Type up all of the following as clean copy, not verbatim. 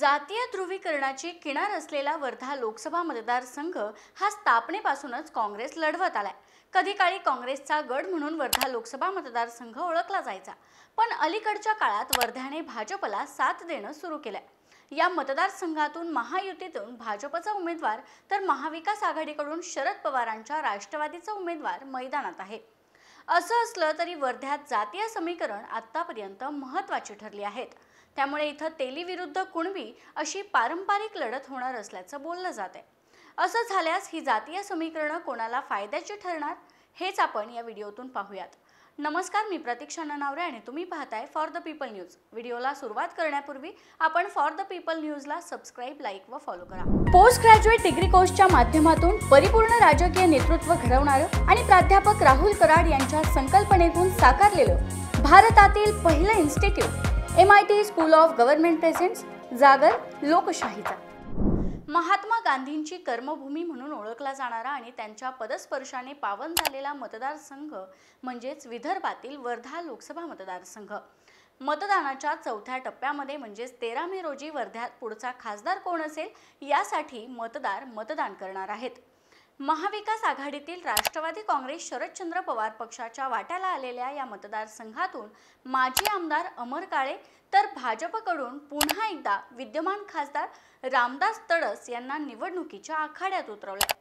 जातीय ध्रुवीकरणाची किनार असलेला वर्धा लोकसभा मतदारसंघ हा स्थापनेपासूनच काँग्रेस लढवत आलाय। कधी काळी काँग्रेसचा गड म्हणून वर्धा लोकसभा मतदारसंघ ओळखला जायचा, पण अलीकडच्या काळात वर्ध्याने भाजपला साथ देणं सुरू केलंय। या मतदारसंघातून महायुतीतून भाजपचा उमेदवार तर महाविकास आघाडीकडून शरद पवारांच्या राष्ट्रवादीचा उमेदवार मैदानात आहे। असं असलं तरी वर्ध्यात जातीय समीकरण आतापर्यंत महत्त्वाची ठरली आहेत। त्यामुळे इथं तेली विरुद्ध कुणबी अशी पारंपरिक लढत होणार असल्याचं बोललं जात आहे। असं झाल्यास ही जातीय समीकरणं कोणाला फायद्याची ठरणार हेच आपण या व्हिडिओतून पाहूयात। नमस्कार, मी प्रतीक्षा ननावरे आणि तुम्ही पाहताय फॉर द पीपल न्यूज। व्हिडिओला सुरुवात करण्यापूर्वी आपण फॉर द पीपल न्यूजला सबस्क्राइब, लाईक व फॉलो करा। पोस्ट ग्रॅज्युएट डिग्री कोर्सच्या माध्यमातून परिपूर्ण राजकीय नेतृत्व घडवणारं आणि प्राध्यापक राहुल कराड यांच्या संकल्पनेतून साकारलेलं भारतातील पहिलं institute MIT school of government presents जागर लोकशाहीचा। महात्मा गांधींची कर्मभूमी म्हणून ओळखला जाणारा आणि त्यांच्या पदस्पर्शाने पावन झालेला मतदारसंघ म्हणजेच विदर्भातील वर्धा लोकसभा मतदारसंघ। मतदानाच्या चौथ्या टप्प्यामध्ये म्हणजेच 13 मे रोजी वर्ध्यात पुढचा खासदार कोण असेल यासाठी मतदार मतदान करणार आहेत। महाविकास आघाडीतील राष्ट्रवादी काँग्रेस शरदचंद्र पवार पक्षाच्या वाट्याला आलेल्या या मतदारसंघातून माजी आमदार अमर काळे तर भाजपकडून पुन्हा एकदा विद्यमान खासदार रामदास तडस यांना निवडणुकीच्या आखाड्यात उतरवले।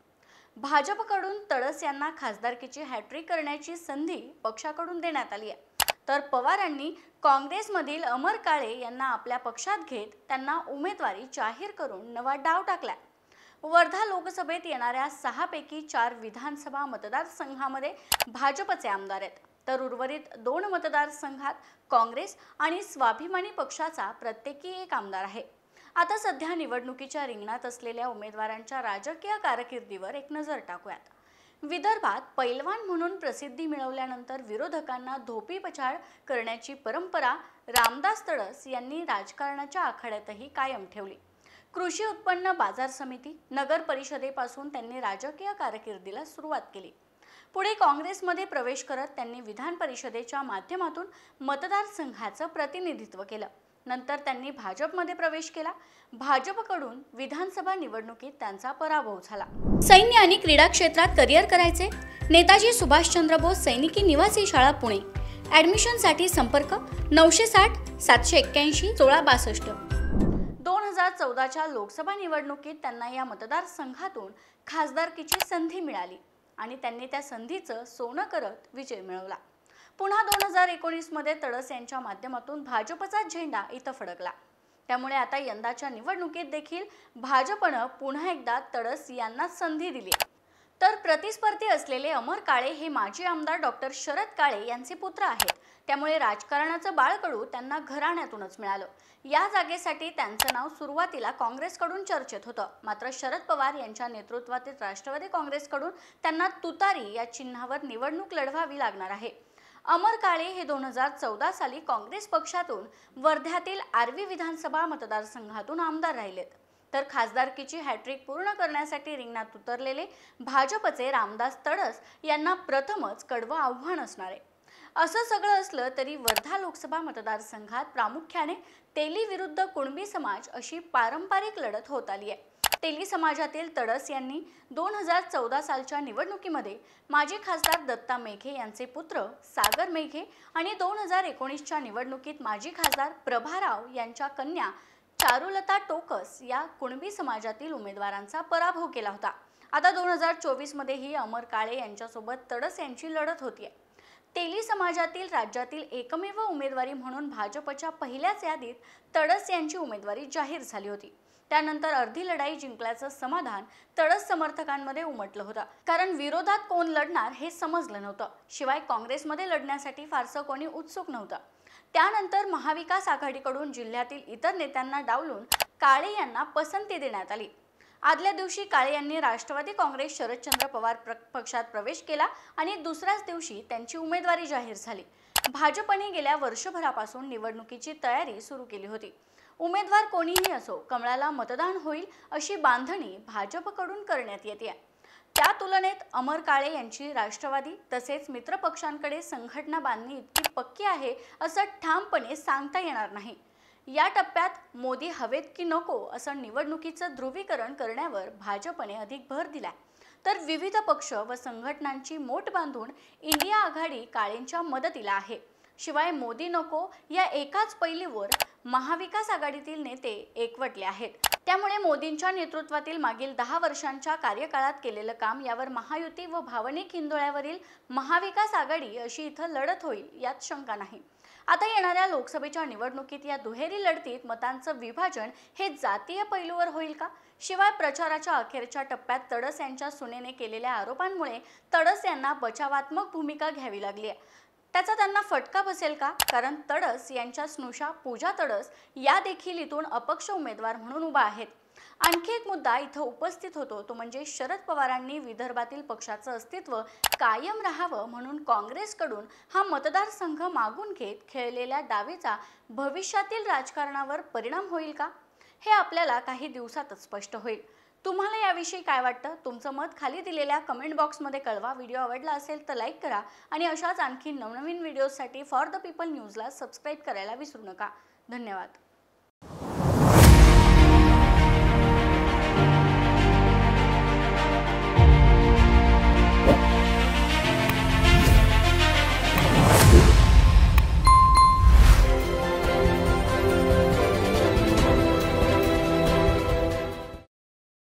भाजपकडून तडस यांना खासदारकीची हॅट्रिक करण्याची संधी पक्षाकडून देण्यात आली आहे, तर पवारांनी काँग्रेसमधील अमर काळे यांना आपल्या पक्षात घेत त्यांना उमेदवारी जाहीर करून नवा डाव टाकला। वर्धा लोकसभेत येणाऱ्या 6 पैकी 4 विधानसभा मतदारसंघामध्ये भाजपचे आमदार आहेत, तर उर्वरित 2 मतदारसंघात काँग्रेस आणि स्वाभिमानी पक्षाचा प्रत्येकी एक आमदार आहे। आता सध्या निवडणुकीच्या रिंगणात असलेल्या उमेदवारांच्या राजकीय कारकिर्दीवर एक नजर टाकूयात। विदर्भात पैलवान म्हणून प्रसिद्धी मिळवल्यानंतर विरोधकांना धोपीपछाड करण्याची परंपरा रामदास तडस यांनी राजकारणाच्या आखाड्यातही कायम ठेवली। कृषी उत्पन्न बाजार समिती, नगर परिषदेपासून त्यांनी राजकीय कारकिर्दीला सुरुवात केली। पुढे काँग्रेसमध्ये प्रवेश करत त्यांनी विधान परिषदेच्या माध्यमातून मतदारसंघाचं प्रतिनिधित्व केलं। नंतर त्यांनी भाजपमध्ये प्रवेश केला। भाजपकडून विधानसभा निवडणुकीत त्यांचा पराभव झाला। सैन्य आणि क्रीडा क्षेत्रात करिअर करायचे? नेताजी सुभाषचंद्र बोस सैनिकी निवासी शाळा पुणे। ॲडमिशनसाठी संपर्क 960 781 1662। 2014च्या लोकसभा निवडणुकीत त्यांना या मतदारसंघातून खासदारकीची संधी मिळाली आणि त्यांनी त्या संधीचं सोनं करत विजय मिळवला। पुन्हा 2019 मध्ये तडस यांच्या माध्यमातून भाजपचा झेंडा इथं फडकला। त्यामुळे आता यंदाच्या निवडणुकीत देखील भाजपनं पुन्हा एकदा तडस यांना संधी दिली। तर प्रतिस्पर्धी असलेले अमर काळे हे माजी आमदार डॉक्टर शरद काळे यांचे पुत्र आहेत। त्यामुळे राजकारणाचं बाळकडू त्यांना घराण्यातूनच मिळालं। या जागेसाठी त्यांचं नाव सुरुवातीला काँग्रेसकडून चर्चेत होतं, मात्र शरद पवार यांच्या नेतृत्वातील राष्ट्रवादी काँग्रेसकडून त्यांना तुतारी या चिन्हावर निवडणूक लढवावी लागणार आहे। अमर काळे हे 2014 साली काँग्रेस पक्षातून वर्ध्यातील आर्वी विधानसभा मतदारसंघातून आमदार राहिलेत, तर खासदारकीची हॅट्रिक पूर्ण करण्यासाठी रिंगणात उतरलेले भाजपचे रामदास तडस यांना प्रथमच कडवं आव्हान असणार आहे। असं सगळं असलं तरी वर्धा लोकसभा मतदारसंघात प्रामुख्याने तेली विरुद्ध कुणबी समाज अशी पारंपरिक लढत होत आली आहे। तेली समाजातील तडस यांनी 2014 सालच्या निवडणुकीमध्ये माजी खासदार दत्ता मेघे यांचे पुत्र सागर मेघे आणि 2019च्या निवडणुकीत माजी खासदार प्रभाराव यांच्या कन्या चारुलता टोकस या कुणबी समाजातील उमेदवारांचा पराभव केला होता। आता 2024 मध्येही अमर काळे यांच्यासोबत तडस यांची लढत होतीये। तेली समाजातील राज्यातील एकमेव उमेदवारी म्हणून भाजपच्या पहिल्याच यादीत तडस यांची उमेदवारी जाहीर झाली होती। त्यानंतर अर्धी लढाई जिंकल्याचं समाधान तडस समर्थकांमध्ये उमटलं होतं, कारण विरोधात कोण लढणार हे समजलं नव्हतं। शिवाय काँग्रेसमध्ये लढण्यासाठी फारसं कोणी उत्सुक नव्हतं। त्यानंतर महाविकास आघाडीकडून जिल्ह्यातील इतर नेत्यांना डावलून काळे यांना पसंती देण्यात आली। आदल्या दिवशी काळे यांनी राष्ट्रवादी काँग्रेस शरदचंद्र पवार पक्षात प्रवेश केला आणि दुसऱ्याच दिवशी त्यांची उमेदवारी जाहीर झाली। भाजपने गेल्या वर्षभरापासून निवडणुकीची तयारी सुरू केली होती। उमेदवार कोणीही असो, कमळाला मतदान होईल अशी बांधणी भाजपकडून करण्यात येते। त्या तुलनेत अमर काळे यांची राष्ट्रवादी तसेच मित्रपक्षांकडे संघटना बांधणी इतकी पक्की आहे असं ठामपणे सांगता येणार नाही। या टप्प्यात मोदी हवेत की नको असं निवडणुकीचं ध्रुवीकरण करण्यावर भाजपने अधिक भर दिलाय, तर विविध पक्ष व संघटनांची मोठ बांधून इंडिया आघाडी काळेंच्या मदतीला आहे. शिवाय मोदी नको या एकाच पैलीवर महाविकास आघाडीतील नेते एकवटले आहेत. त्यामुळे मोदींच्या नेतृत्वातील मागील 10 वर्षांच्या कार्यकाळात केलेलं काम यावर महायुती व भावनिक हिंदोळ्यावरील महाविकास आघाडी अशी इथं लढत होईल यात शंका नाही. आता येणाऱ्या लोकसभेच्या निवडणुकीत या दुहेरी लढतीत मतांचं विभाजन हे जातीय पैलूवर होईल का? शिवाय प्रचाराच्या अखेरच्या टप्प्यात तडस यांच्या सुनेने केलेल्या आरोपांमुळे तडस यांना बचावात्मक भूमिका घ्यावी लागली आहे. त्याचा त्यांना फटका बसेल का? कारण तडस यांच्या स्नुषा पूजा तडस या देखील इथून अपक्ष उमेदवार म्हणून उभा आहेत. आणखी एक मुद्दा इथं उपस्थित होतो तो म्हणजे शरद पवारांनी विदर्भातील पक्षाचं अस्तित्व कायम राहावं म्हणून काँग्रेसकडून हा मतदारसंघ मागून घेत खेळलेल्या डावीचा भविष्यातील राजकारणावर परिणाम होईल का? हे आपल्याला काही दिवसातच स्पष्ट होईल. तुम्हाला याविषयी काय वाटतं? तुमचं मत खाली दिलेल्या कमेंट बॉक्समध्ये कळवा. व्हिडिओ आवडला असेल तर लाईक करा आणि अशाच आणखी नवनवीन व्हिडिओसाठी फॉर द पीपल न्यूजला सबस्क्राईब करायला विसरू नका. धन्यवाद.